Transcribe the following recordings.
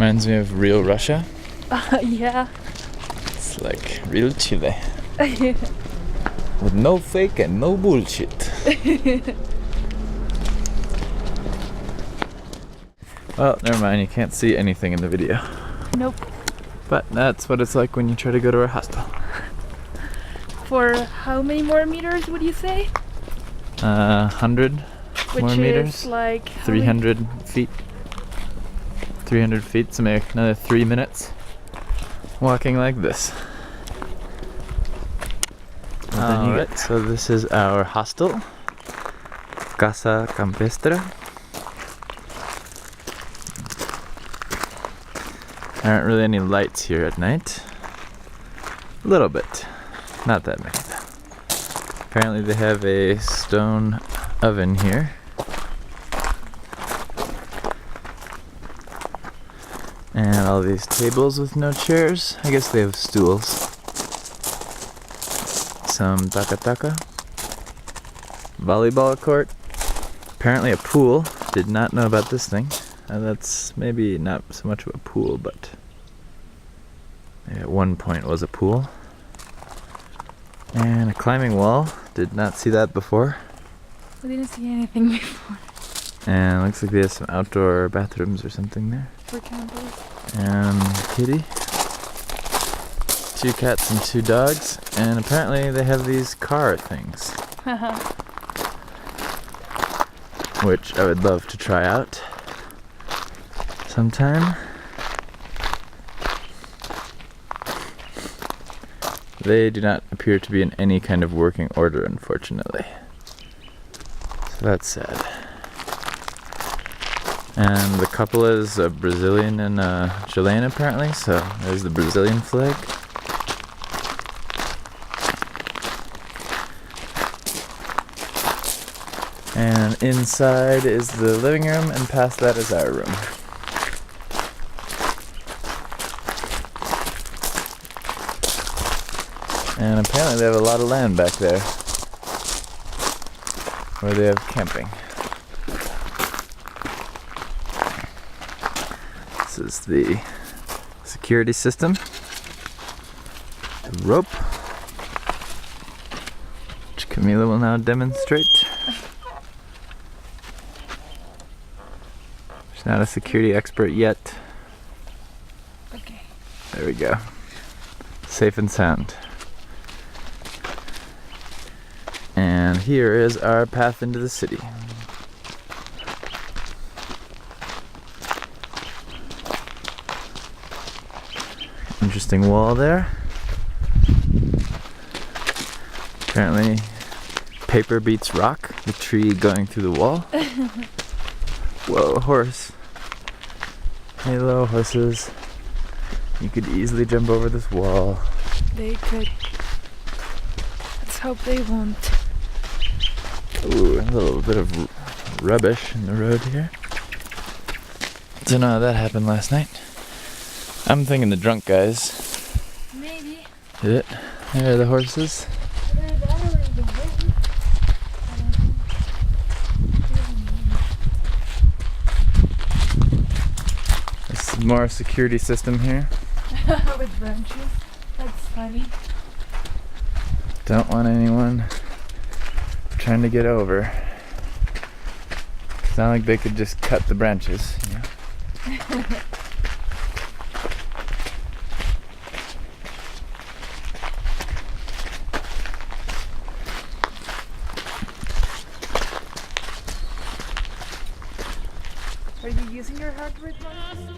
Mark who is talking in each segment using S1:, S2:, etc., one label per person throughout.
S1: Reminds me of real Russia.
S2: Yeah.
S1: It's like real Chile. With no fake and no bullshit. Well, never mind, you can't see anything in the video.
S2: Nope.
S1: But that's what it's like when you try to go to our hostel.
S2: For how many more meters would you say?
S1: 100 more meters.
S2: Is like
S1: 300 feet. 300 feet, so maybe another 3 minutes walking like this. Alright, so this is our hostel, Casa Campestre. There aren't really any lights here at night. A little bit, not that many though. Apparently they have a stone oven here. And all these tables with no chairs. I guess they have stools. Some taka-taka. Volleyball court. Apparently a pool. Did not know about this thing. That's maybe not so much of a pool, but at one point was a pool. And a climbing wall. Did not see that before.
S2: I didn't see anything before.
S1: And looks like they have some outdoor bathrooms or something there.
S2: For campers.
S1: And kitty. 2 cats and 2 dogs. And apparently they have these car things. Which I would love to try out sometime. They do not appear to be in any kind of working order, unfortunately. So that's sad. And the couple is a Brazilian and a Chilean apparently, so there's the Brazilian flag. And inside is the living room, and past that is our room. And apparently they have a lot of land back there where they have camping. This is the security system. The rope, which Camila will now demonstrate. She's not a security expert yet.
S2: Okay.
S1: There we go. Safe and sound. And here is our path into the city. Interesting wall there. Apparently paper beats rock, the tree going through the wall. Whoa, horse. Hello, horses. You could easily jump over this wall.
S2: They could. Let's hope they won't.
S1: Ooh, a little bit of rubbish in the road here. Don't know how that happened last night. I'm thinking the drunk guys.
S2: Maybe.
S1: Did it? There are the horses. There's more security system here.
S2: With branches. That's funny.
S1: Don't want anyone trying to get over. It's not like they could just cut the branches, you know?
S2: Are you using your heart rate monitor?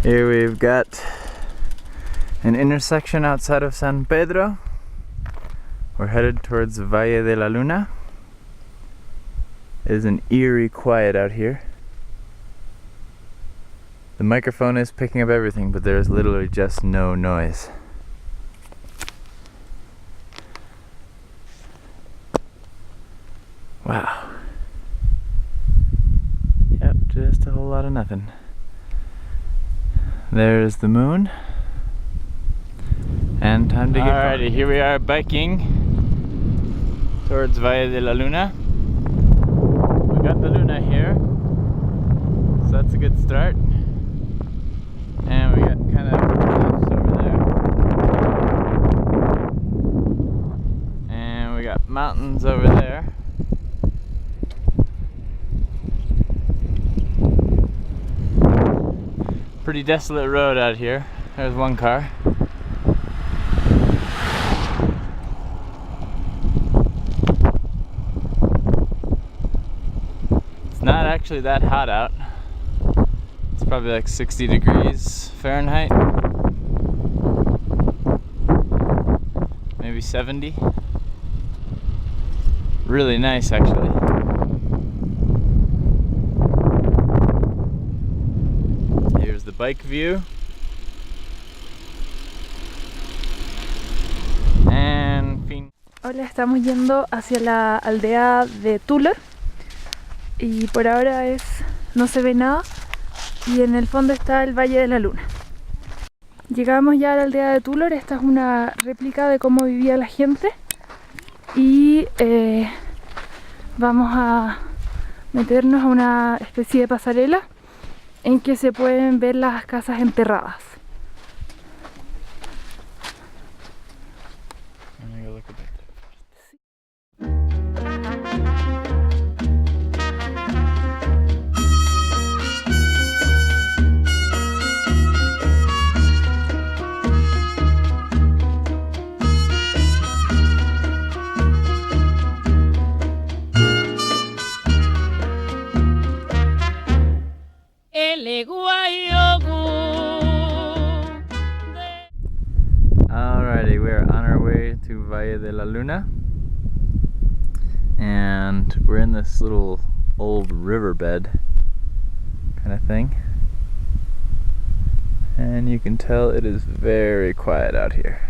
S1: Here we've got an intersection outside of San Pedro. We're headed towards Valle de la Luna. It is an eerie quiet out here. The microphone is picking up everything, but there's literally just no noise. Wow. Yep, just a whole lot of nothing. There's the moon. And time to get going. Alrighty, here we are biking towards Valle de la Luna. We got the Luna here, so that's a good start. And we got kind of cliffs over there. And we got mountains over there. Pretty desolate road out here. There's one car. It's not actually that hot out. It's probably like 60 degrees Fahrenheit. Maybe 70. Really nice actually. Here's the bike view. And fin.
S2: Hola, estamos yendo hacia la aldea de Tuller y por ahora no se ve nada y en el fondo está el Valle de la Luna. Llegamos ya a la aldea de Tuller. Esta es una réplica de cómo vivía la gente y vamos a meternos a una especie de pasarela en que se pueden ver las casas enterradas.
S1: Alrighty, we're on our way to Valle de la Luna, and we're in this little old riverbed kind of thing, and you can tell it is very quiet out here.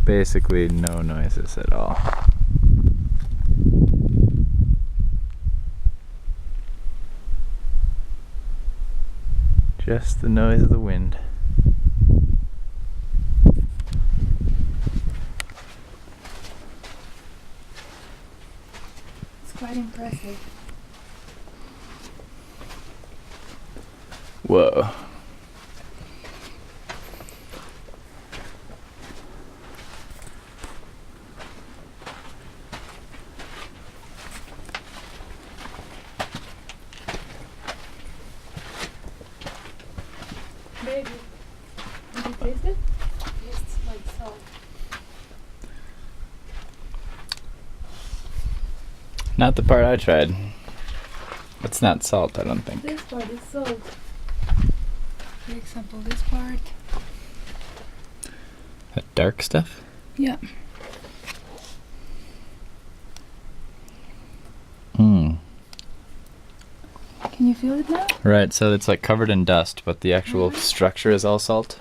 S1: Basically no noises at all. Just the noise of the wind.
S2: It's quite impressive.
S1: Whoa.
S2: Baby, did you taste it? Tastes like salt.
S1: Not the part I tried. It's not salt, I don't think.
S2: This part is salt. For example, this part.
S1: That dark stuff?
S2: Yeah. Can you feel it now?
S1: Right, so it's like covered in dust, but the actual structure is all salt.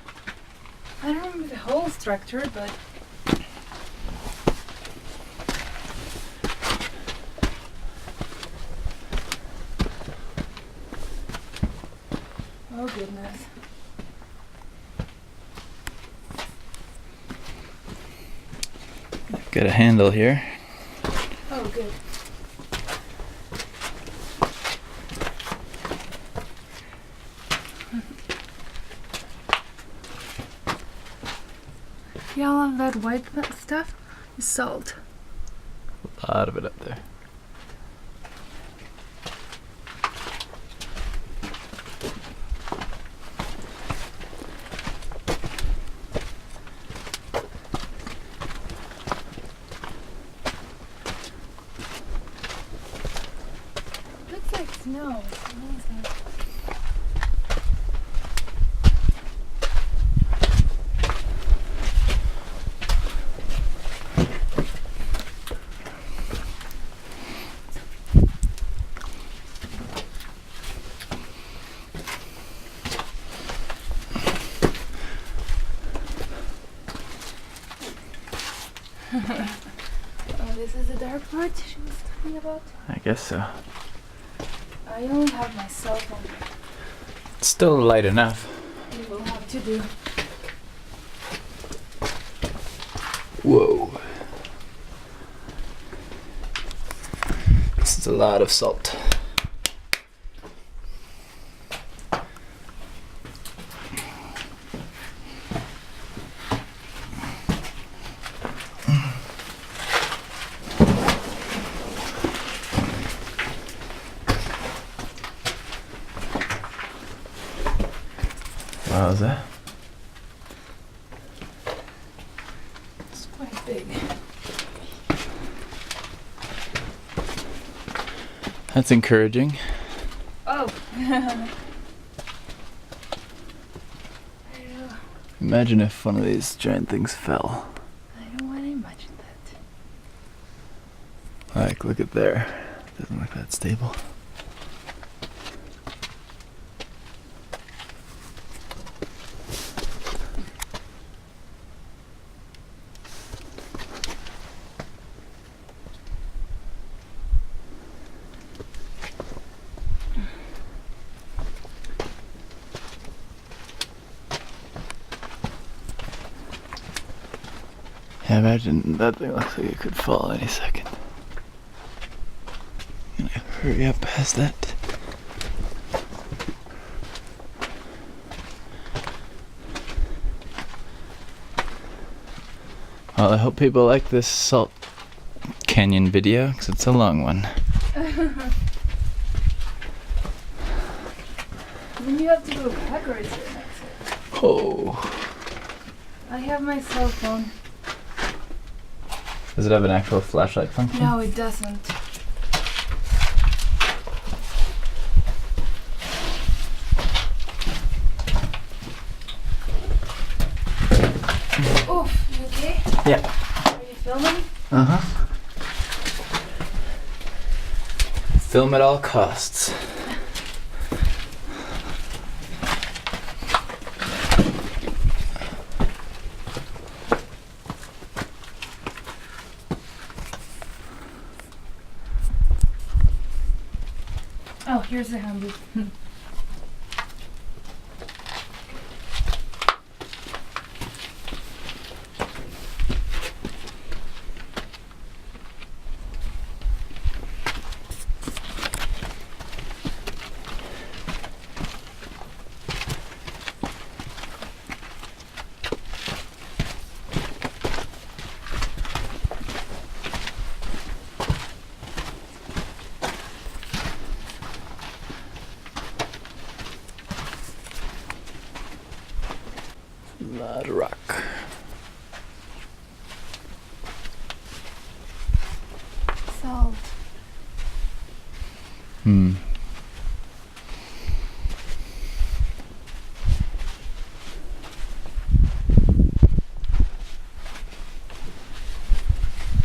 S2: I don't remember the whole structure, but oh goodness.
S1: Got a handle here.
S2: Oh good. Yeah, all of that white stuff is salt.
S1: A lot of it up there.
S2: Looks like snow. Oh, this is the dark part she was talking about?
S1: I guess so.
S2: I only have my cell phone.
S1: It's still light enough.
S2: We will have to do.
S1: Whoa. This is a lot of salt. Wow, is that?
S2: It's quite big.
S1: That's encouraging.
S2: Oh.
S1: Imagine if one of these giant things fell.
S2: I don't want to imagine that.
S1: Like, look at there. Doesn't look that stable. Yeah, imagine that thing looks like it could fall any second. Gonna hurry up past that. Well, I hope people like this salt canyon video, because it's a long one.
S2: Then you have to go backwards here next.
S1: Oh.
S2: I have my cell phone.
S1: Does it have an actual flashlight function?
S2: No, it doesn't. Oh, you okay?
S1: Yeah.
S2: Are you filming?
S1: Uh-huh. Film at all costs.
S2: Oh, here's the handle.
S1: Lot of rock.
S2: Salt.
S1: Hmm.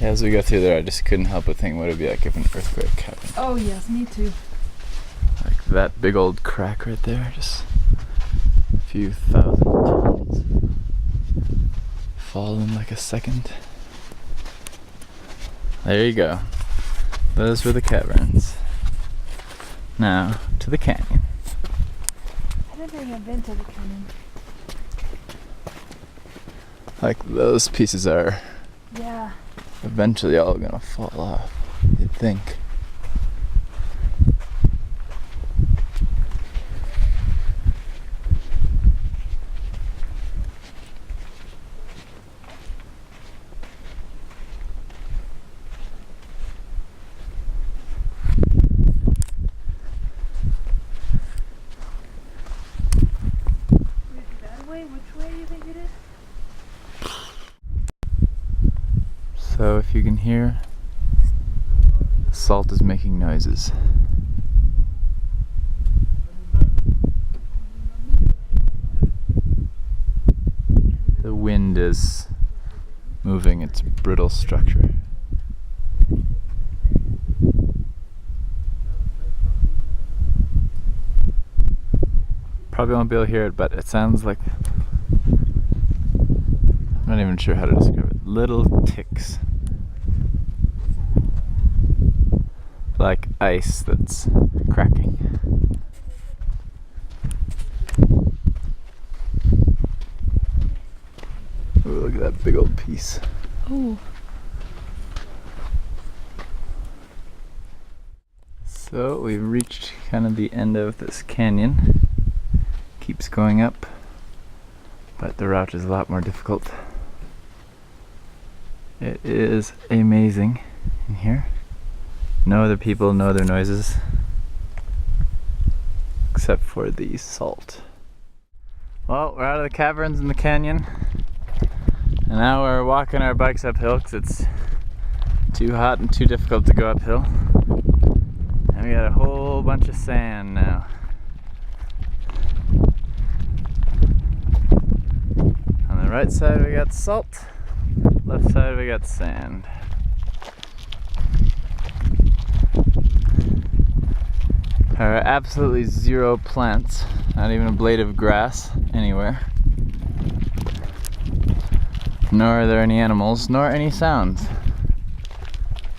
S1: Yeah, as we go through there, I just couldn't help but think what it'd be like if an earthquake happened.
S2: Oh yes, me too.
S1: Like that big old crack right there, just a few thousand tons fall in like a second. There you go. Those were the caverns. Now to the canyon.
S2: I never have been to the canyon.
S1: Like those pieces are
S2: Yeah.
S1: eventually all gonna fall off, you'd think.
S2: That way? Which way do you think it is?
S1: So if you can hear, the salt is making noises. The wind is moving its brittle structure. Probably won't be able to hear it, but it sounds like, I'm not even sure how to describe it, little ticks. Like ice that's cracking. Ooh, look at that big old piece.
S2: Oh.
S1: So we've reached kind of the end of this canyon. Keeps going up, but the route is a lot more difficult. It is amazing in here. No other people, no other noises, except for the salt. Well, we're out of the caverns in the canyon, and now we're walking our bikes uphill because it's too hot and too difficult to go uphill. And we got a whole bunch of sand now. On the right side we got salt, left side we got sand. There are absolutely zero plants, not even a blade of grass anywhere. Nor are there any animals, nor any sounds.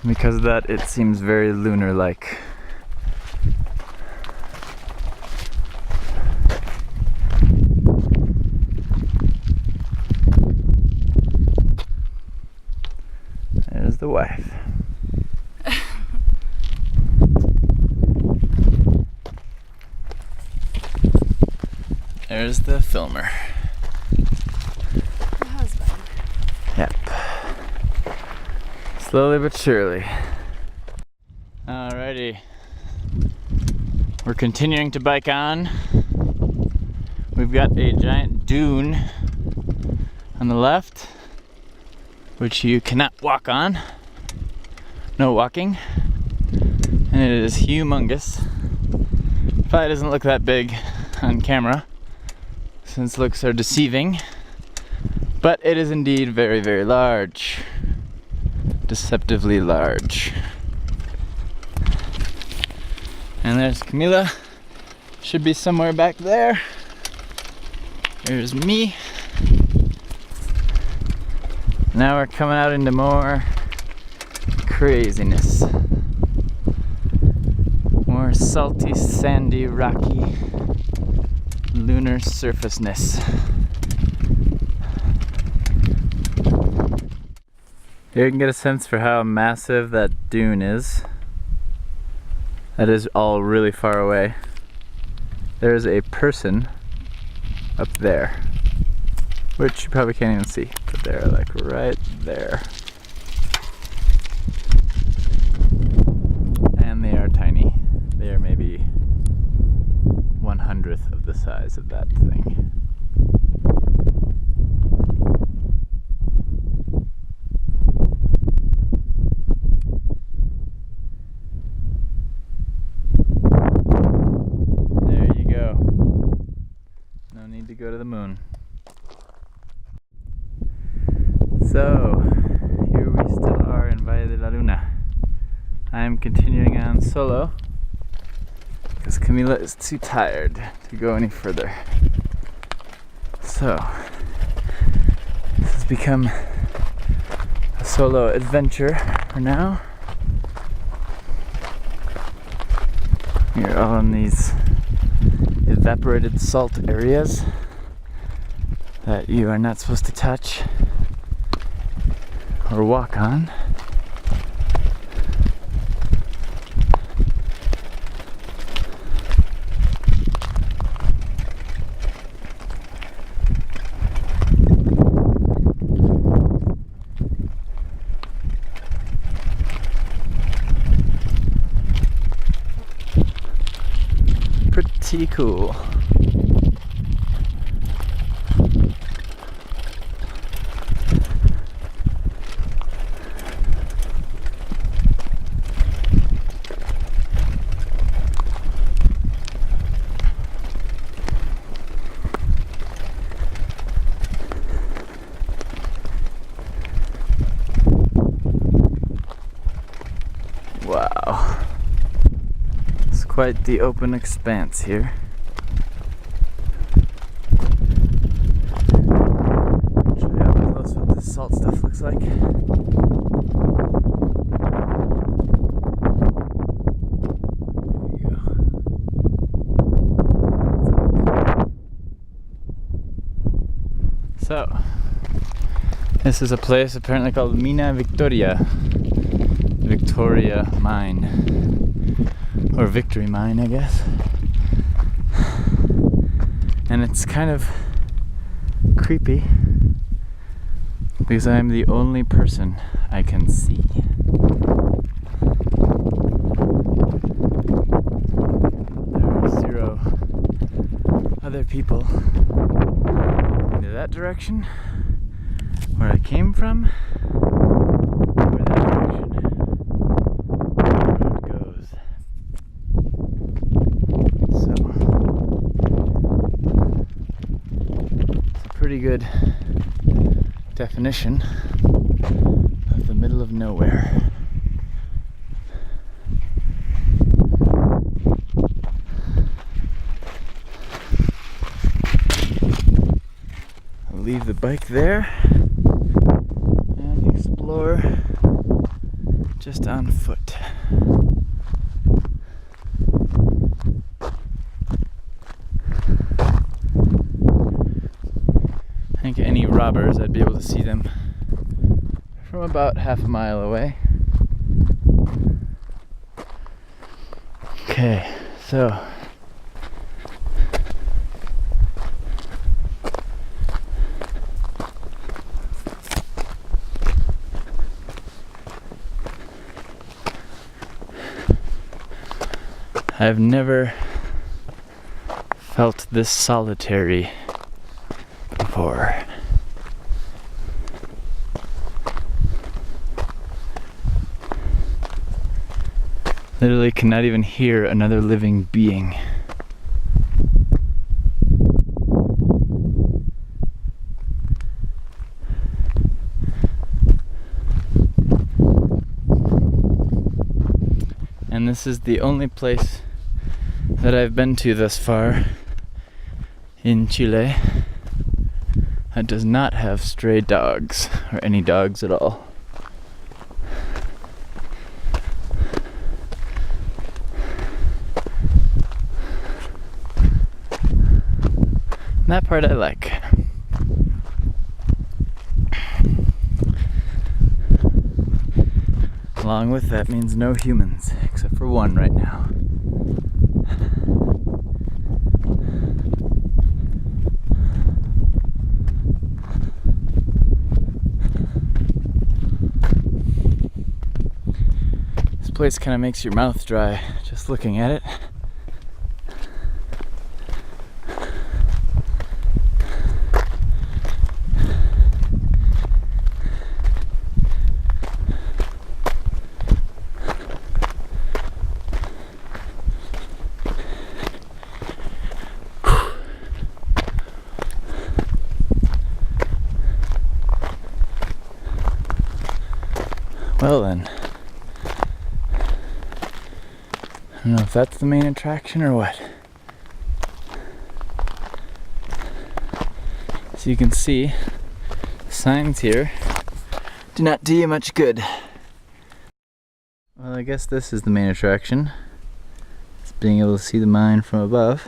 S1: Because of that, it seems very lunar-like. There's the wife. There's the filmer.
S2: The husband.
S1: Yep. Slowly but surely. Alrighty. We're continuing to bike on. We've got a giant dune on the left, which you cannot walk on. No walking. And it is humongous. Probably doesn't look that big on camera, since looks are deceiving. But it is indeed very, very large. Deceptively large. And there's Camila. Should be somewhere back there. There's me. Now we're coming out into more craziness. More salty, sandy, rocky, lunar surfaceness. Here you can get a sense for how massive that dune is. That is all really far away. There's a person up there, which you probably can't even see, but they're like right there. And they are tiny. They are maybe 1/100th of the size of that thing. There you go. No need to go to the moon. So, here we still are in Valle de la Luna. I am continuing on solo because Camila is too tired to go any further. So, this has become a solo adventure for now. We're all in these evaporated salt areas that you are not supposed to touch or walk on. Pretty cool. Wow. It's quite the open expanse here. Show you up close what this salt stuff looks like. So, This is a place apparently called Mina Victoria. Victoria Mine. Or Victory Mine, I guess. And it's kind of creepy because I am the only person I can see. There are 0 other people into that direction, where I came from, or that direction the road goes. So it's a pretty good definition of the middle of nowhere. I'll leave the bike there and explore just on foot. I think any robbers, I'd be able to see them from about half a mile away. Okay, so I've never felt this solitary before. Literally cannot even hear another living being. And this is the only place that I've been to thus far in Chile that does not have stray dogs or any dogs at all. That part I like. Along with that means no humans, except for one right now. This place kind of makes your mouth dry just looking at it. Well then, I don't know if that's the main attraction or what. So you can see, the signs here do not do you much good. Well, I guess this is the main attraction. It's being able to see the mine from above.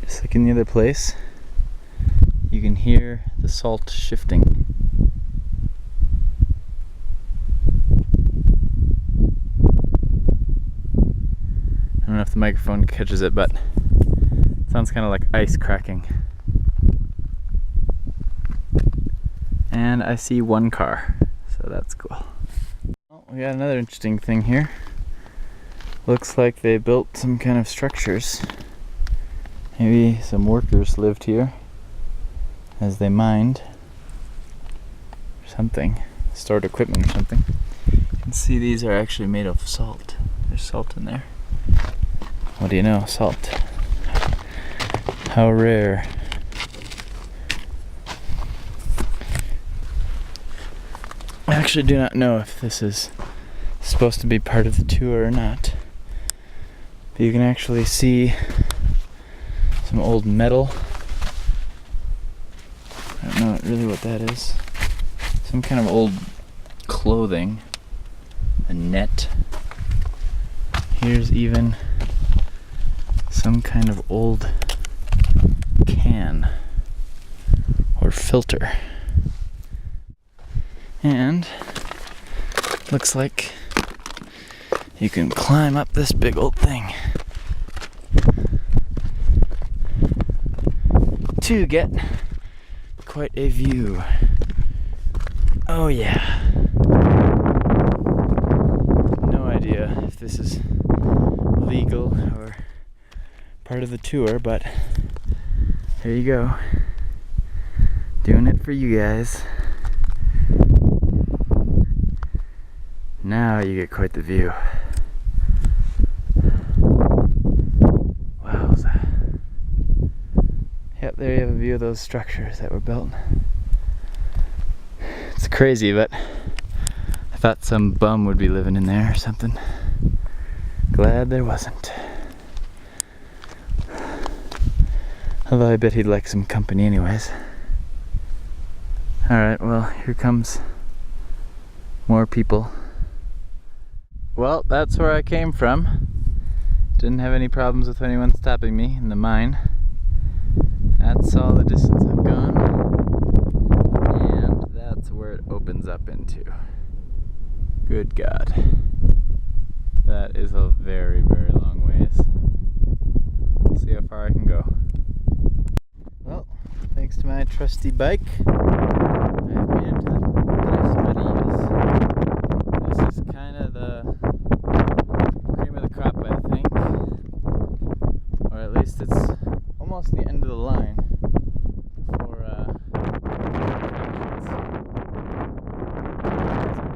S1: Just like in the other place, you can hear the salt shifting. I don't know if the microphone catches it, but it sounds kind of like ice cracking. And I see one car, so that's cool. Well, we got another interesting thing here. Looks like they built some kind of structures. Maybe some workers lived here as they mined or something, stored equipment or something. You can see these are actually made of salt. There's salt in there. What do you know? Salt. How rare. I actually do not know if this is supposed to be part of the tour or not. But you can actually see some old metal. I don't know really what that is. Some kind of old clothing. A net Here's even some kind of old can or filter. And looks like you can climb up this big old thing to get quite a view. Oh yeah. No idea if this is legal or part of the tour, but here you go. Doing it for you guys. Now you get quite the view. Wowza. Yep, there you have a view of those structures that were built. It's crazy, but I thought some bum would be living in there or something. Glad there wasn't. Although I bet he'd like some company anyways. Alright, well, here comes more people. Well, that's where I came from. Didn't have any problems with anyone stopping me in the mine. That's all the distance I've gone. And that's where it opens up into. Good God. That is a very, very long ways. We'll see how far I can go. Well, thanks to my trusty bike, I've made it to the driest. This is kind of the cream of the crop, I think. Or at least it's almost the end of the line for it's already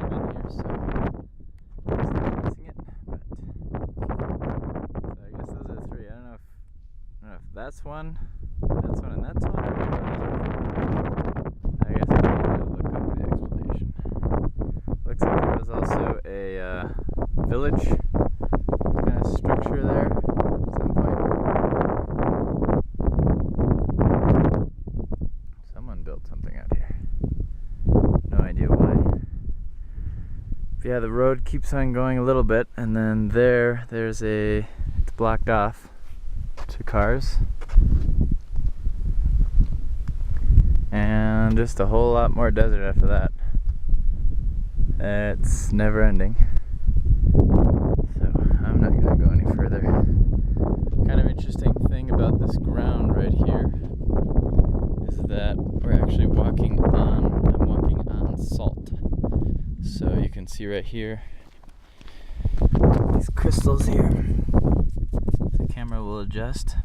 S1: been here, so I guess those are the three. I don't know if that's one, and that's one. I guess I need to look up the explanation. Looks like there was also a village kind of structure there at some point. Someone built something out here. No idea why. But yeah, the road keeps on going a little bit, and then there's it's blocked off to cars. And just a whole lot more desert after that. It's never ending. So I'm not gonna go any further. Kind of interesting thing about this ground right here is that we're actually I'm walking on salt. So you can see right here, these crystals here. The camera will adjust.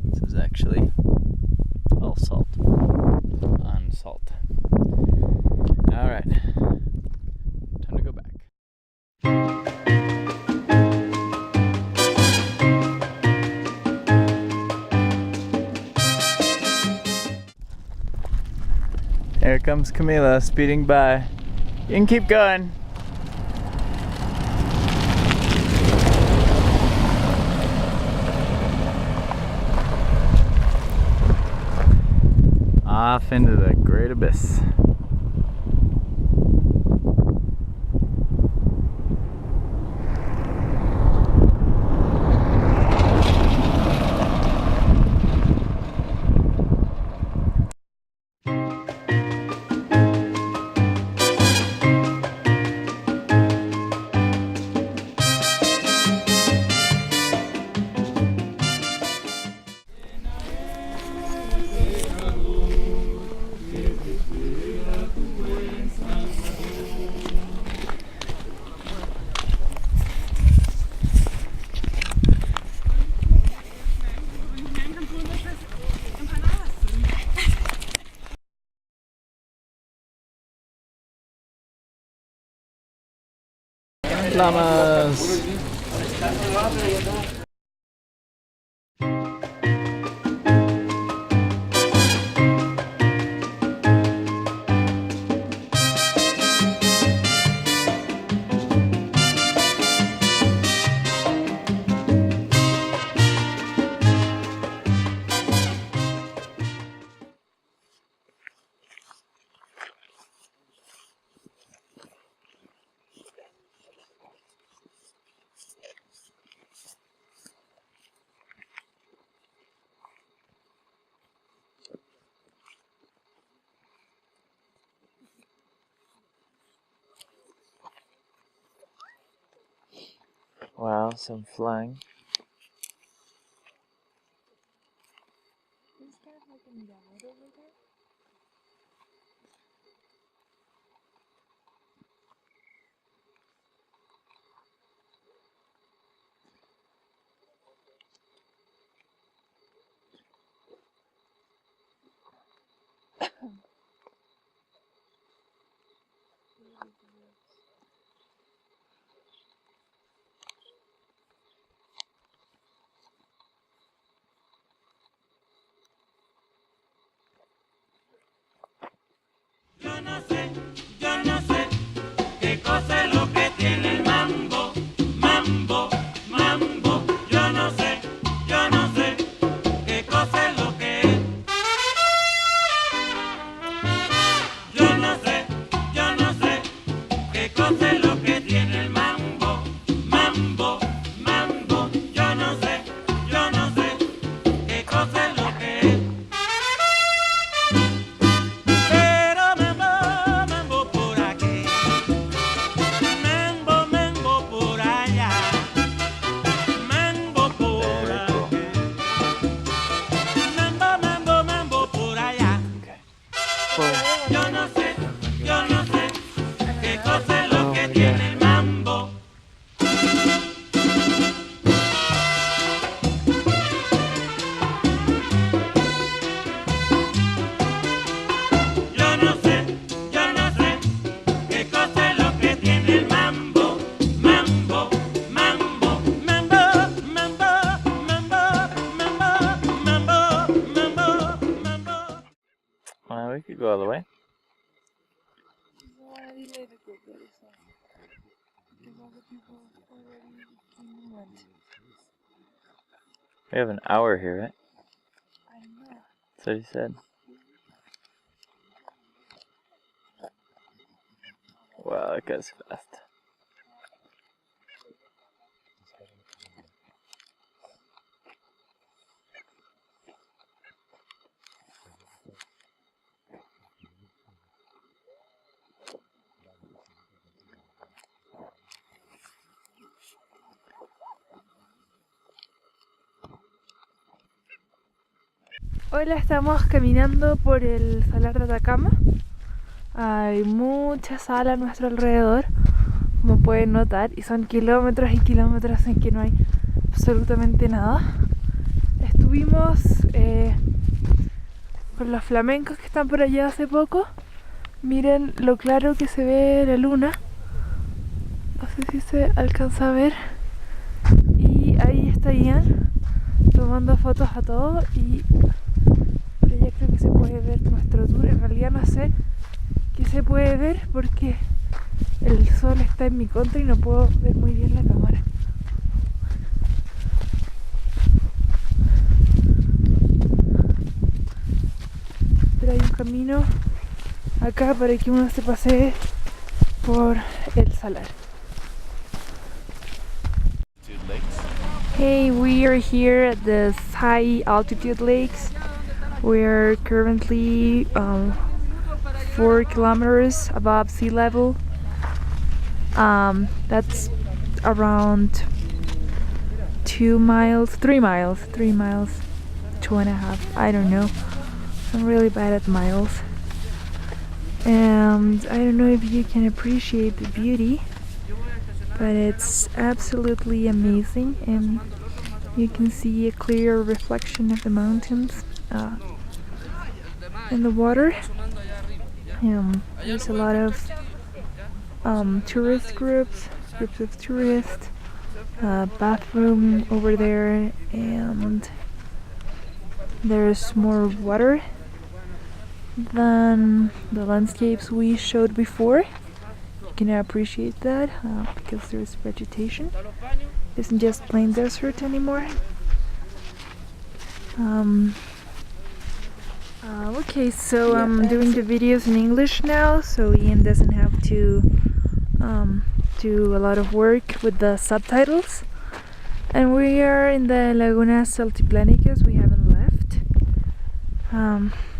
S1: This is actually all salt, on salt. Alright, time to go back. Here comes Camila speeding by. You can keep going. Off into the great abyss. Llamas. Wow, some flying.
S2: There's kind of like a mirador over there.
S3: Yo no sé qué cosa es lo que tiene el mambo, mambo, mambo. Yo no sé qué cosa es lo que es. Yo no sé qué cosa es lo que tiene el mambo, mambo, mambo. Yo no sé qué cosa es lo que es. Pero mambo, mambo por aquí, mambo, mambo por allá, mambo por
S1: Very
S3: aquí,
S1: cool.
S3: mambo, mambo, mambo por allá.
S1: Cool.
S3: Yo no sé qué cosa es lo
S1: Oh,
S3: que
S1: yeah.
S3: tiene el mambo. Yo no sé qué cosa es lo que tiene el mambo, mambo, mambo, mambo, mambo, mambo, mambo, mambo, mambo, mambo.
S1: Well, we could go all the way.
S2: No, I did let it go very soon. Because all the people already went.
S1: We have an hour here, right?
S2: I don't know.
S1: That's what he said. Wow, that guy's fast.
S2: Hola, estamos caminando por el salar de Atacama. Hay mucha sal a nuestro alrededor, como pueden notar, y son kilómetros y kilómetros en que no hay absolutamente nada. Estuvimos con los flamencos que están por allá hace poco. Miren lo claro que se ve la luna. No sé si se alcanza a ver. Y ahí estarían tomando fotos a todo, y por allá creo que se puede ver nuestro tour. En realidad no sé qué se puede ver porque el sol está en mi contra y no puedo ver muy bien la cámara. Pero hay un camino acá para que uno se pasee por el salar. Hey, we are here at the high altitude lakes. We are currently 4 kilometers above sea level. That's around 2 miles, 3 miles, 2.5, I don't know. I'm really bad at miles. And I don't know if you can appreciate the beauty, but it's absolutely amazing, and you can see a clear reflection of the mountains in the water. There's a lot of tourist groups of tourists, bathroom over there, and there's more water than the landscapes we showed before. You can appreciate that because there's vegetation. It isn't just plain desert anymore. Okay, so I'm doing the videos in English now, so Ian doesn't have to do a lot of work with the subtitles. And we are in the Lagunas Altiplánicas. We haven't left.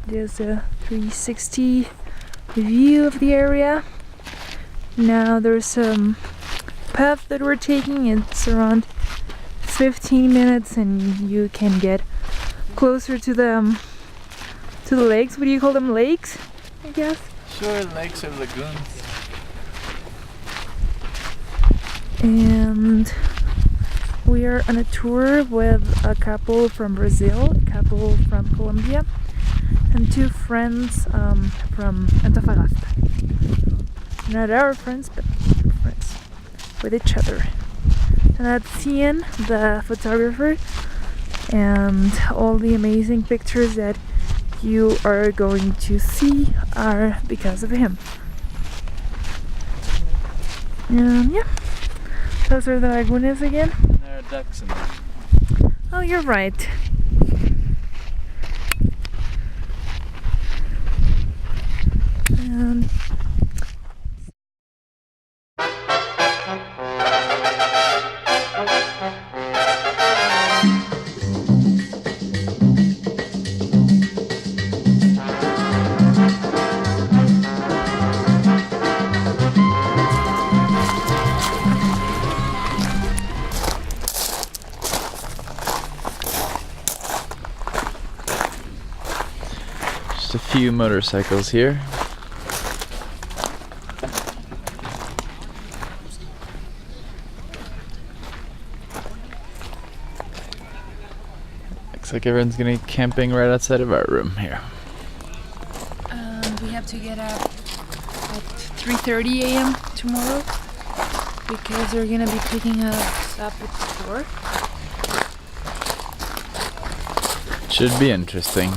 S2: There's a 360 view of the area. Now there's path that we're taking. It's around 15 minutes and you can get closer to the lakes. What do you call them? Lakes, I guess?
S1: Sure, lakes or lagoons.
S2: And we are on a tour with a couple from Brazil, a couple from Colombia, and two friends from Antofagasta. Not our friends, but friends with each other. And that's Ian, the photographer, and all the amazing pictures that you are going to see are because of him. Yeah, those are the lagunas again.
S1: There are ducks in there.
S2: Oh, you're right. And
S1: Just a few motorcycles here. Looks like everyone's gonna be camping right outside of our room here.
S2: we have to get up at 3:30 a.m. tomorrow because they're gonna be picking us up at 4.
S1: Should be interesting.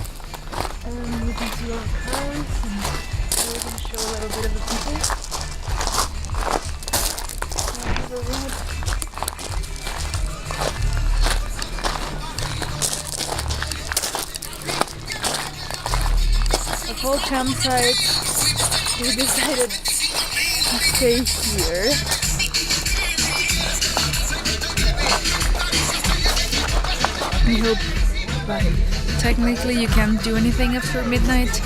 S2: And we can see all the cars and we can show a little bit of the people. Of all campsites, we decided to stay here. We hope, but technically you can't do anything after midnight.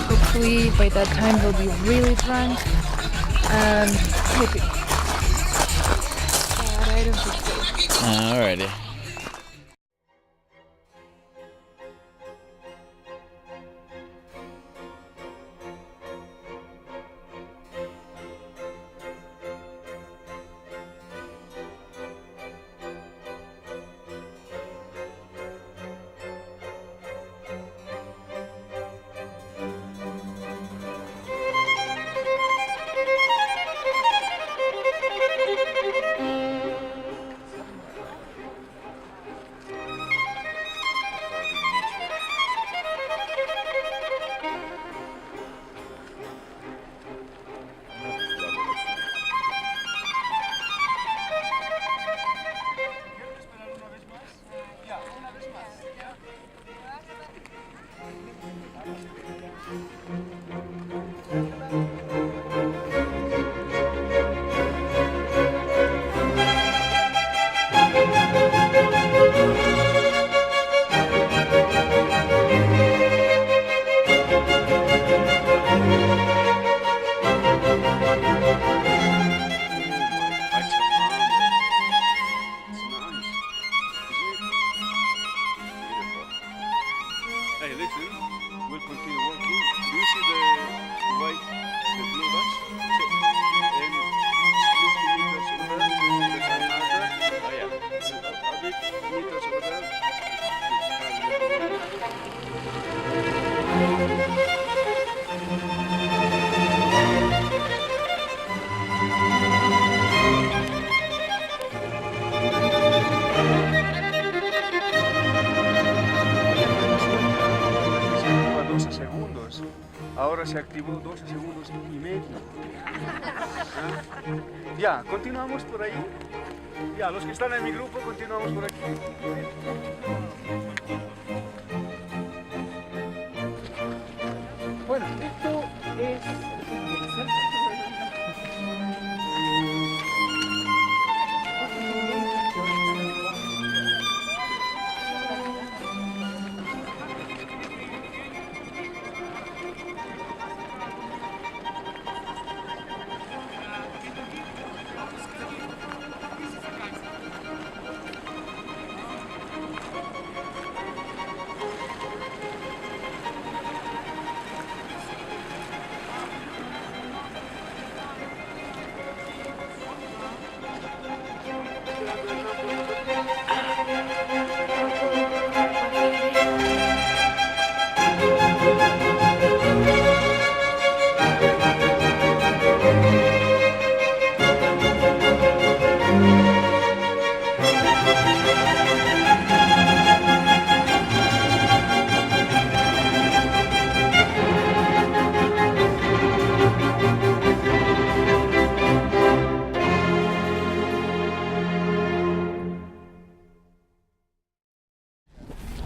S2: Hopefully by that time we'll be really drunk and sleepy. But I don't think so.
S1: Alrighty.
S4: Hey, listen, we'll continue working. Do you see the white, the blue bus? And 50 meters over there, there's another. Oh yeah, a bit meters over there. Ahora se activó 12 segundos y medio. ¿Ah? Ya, continuamos por ahí. Ya, los que están en mi grupo, continuamos por aquí. Bueno, esto es...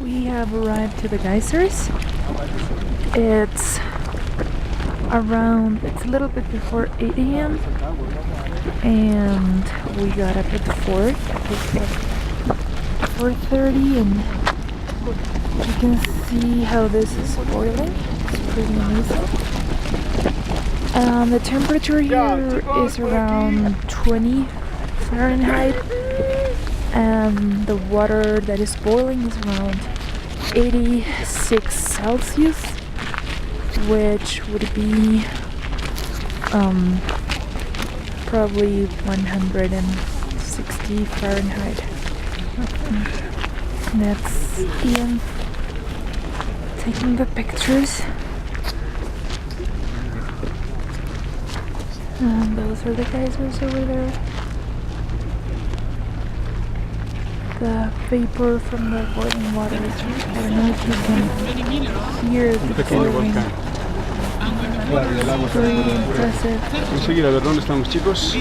S2: We have arrived to the geysers. It's a little bit before 8 a.m. and we got up at 4:30, and you can see how this is boiling. It's pretty amazing. The temperature here is around 20 Fahrenheit, and the water that is boiling is around 86 Celsius, which would be probably 160 Fahrenheit. And that's Ian taking the pictures. And those are the geysers over there. The vapor from the boiling water. I don't know if you can hear the boiling. Very impressive.
S4: Enseguida, a ver dónde estamos, chicos.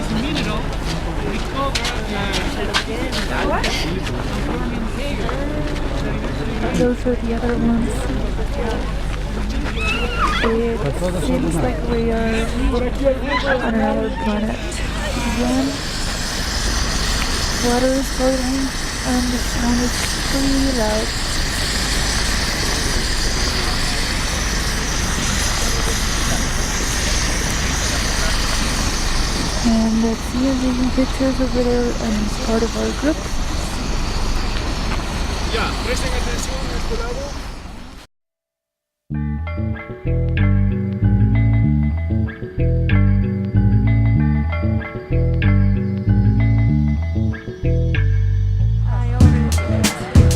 S2: Those are the other ones. It seems like we are on another planet. Again, water is boiling and the sound is pretty loud. And let's see him taking pictures over there and part of our group.
S4: Ya, presten atención a este lado.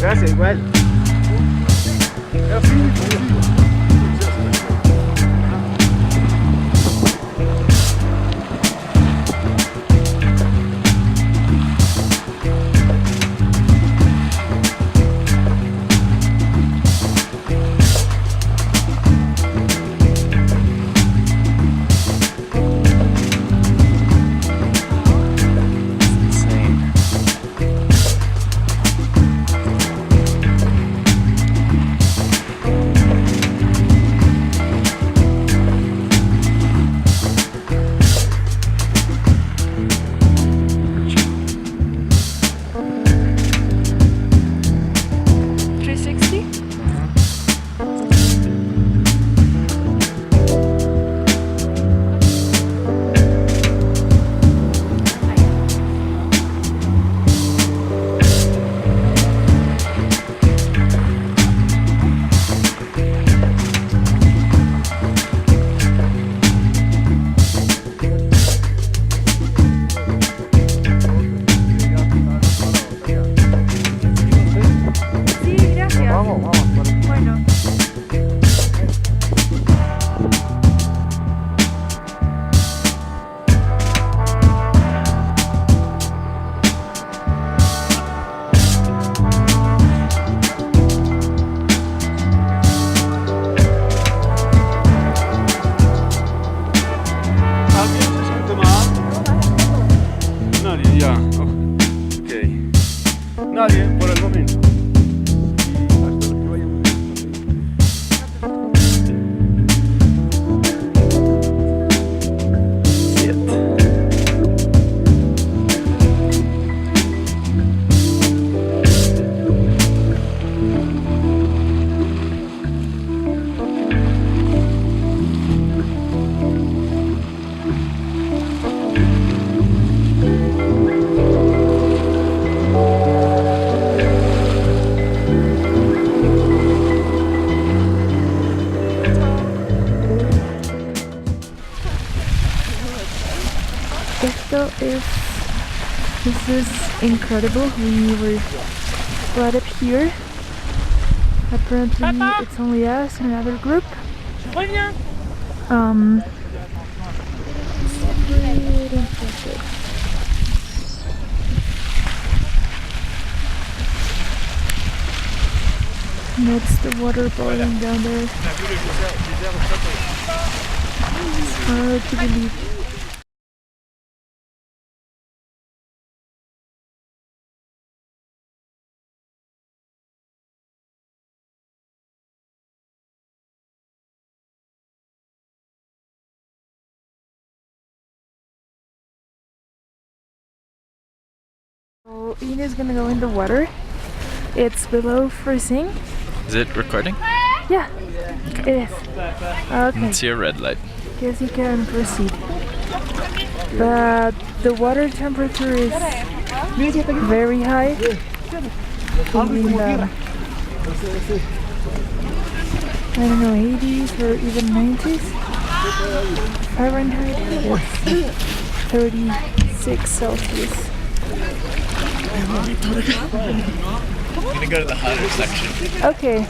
S4: Gracias, igual. Nadie por el momento. This is incredible. We were brought up here. Apparently it's only us and another group. Pretty impressive.
S2: And it's the water boiling down there. It's hard to believe. So Ian is gonna go in the water. It's below freezing.
S1: Is it recording?
S2: Yeah, it is. Okay,
S1: It's your red light.
S2: guess you can proceed. But the water temperature is very high. In, I don't know, 80s or even 90s Fahrenheit. It's 36 Celsius.
S1: I'm gonna go to the hotter section.
S2: Okay.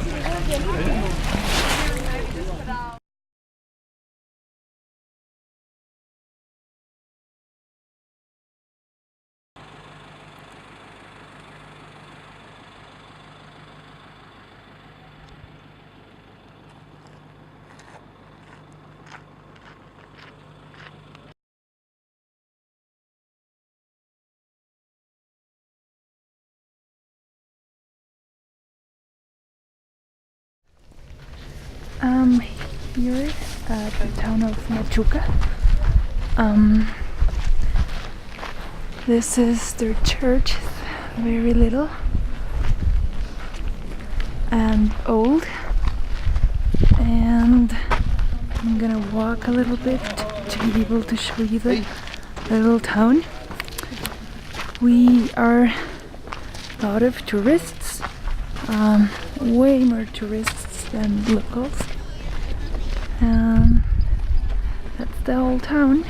S2: Here at the town of Machuca. This is their church, very little and old, and I'm gonna walk a little bit to be able to show you the little town. We are a lot of tourists, way more tourists than locals. That's the whole town,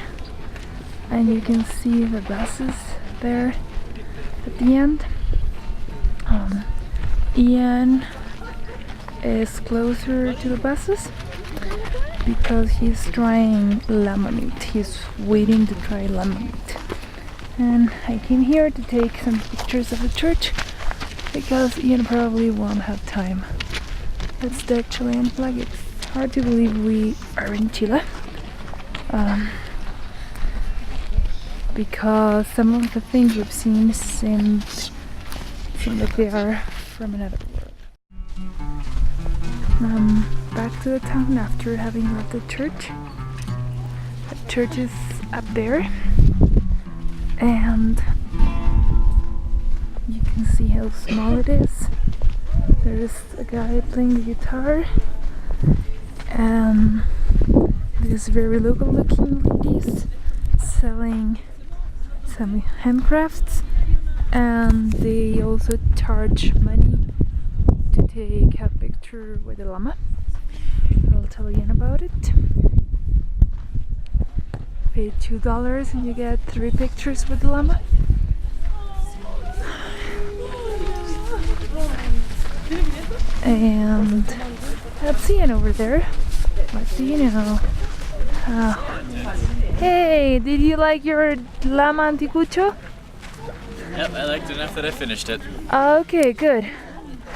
S2: and you can see the buses there at the end. Ian is closer to the buses because he's trying llama meat. He's waiting to try llama meat. And I came here to take some pictures of the church because Ian probably won't have time. That's the Chilean flag. It's hard to believe we are in Chile, because some of the things we've seen seem like they are from another world. Back to the town after having left the church. The church is up there, and you can see how small it is. There's a guy playing the guitar. These very local looking ladies selling some handcrafts, and they also charge money to take a picture with the llama. I'll tell you about it. Pay $2 and you get 3 pictures with the llama. And that's Ian over there. What do you know? Hey, did you like your llama anticucho?
S1: Yep, I liked it enough that I finished it.
S2: Okay, good.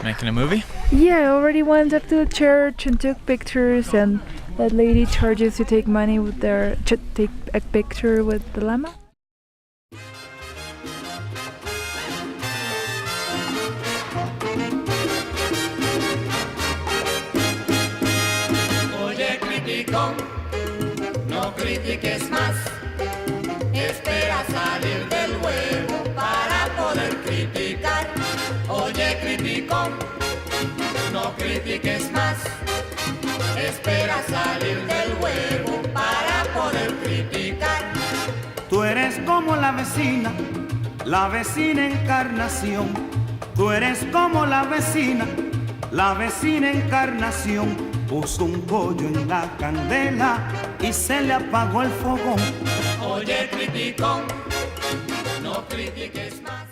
S1: Making a movie?
S2: Yeah, I already went up to the church and took pictures, and that lady charges to take money with take a picture with the llama.
S3: No critiques más, espera salir del huevo para poder criticar. Oye, criticón, no critiques más, espera salir del huevo para poder criticar.
S5: Tú eres como la vecina Encarnación. Tú eres como la vecina Encarnación. Puso un bollo en la candela y se le apagó el fogón.
S3: Oye, criticón, no critiques más.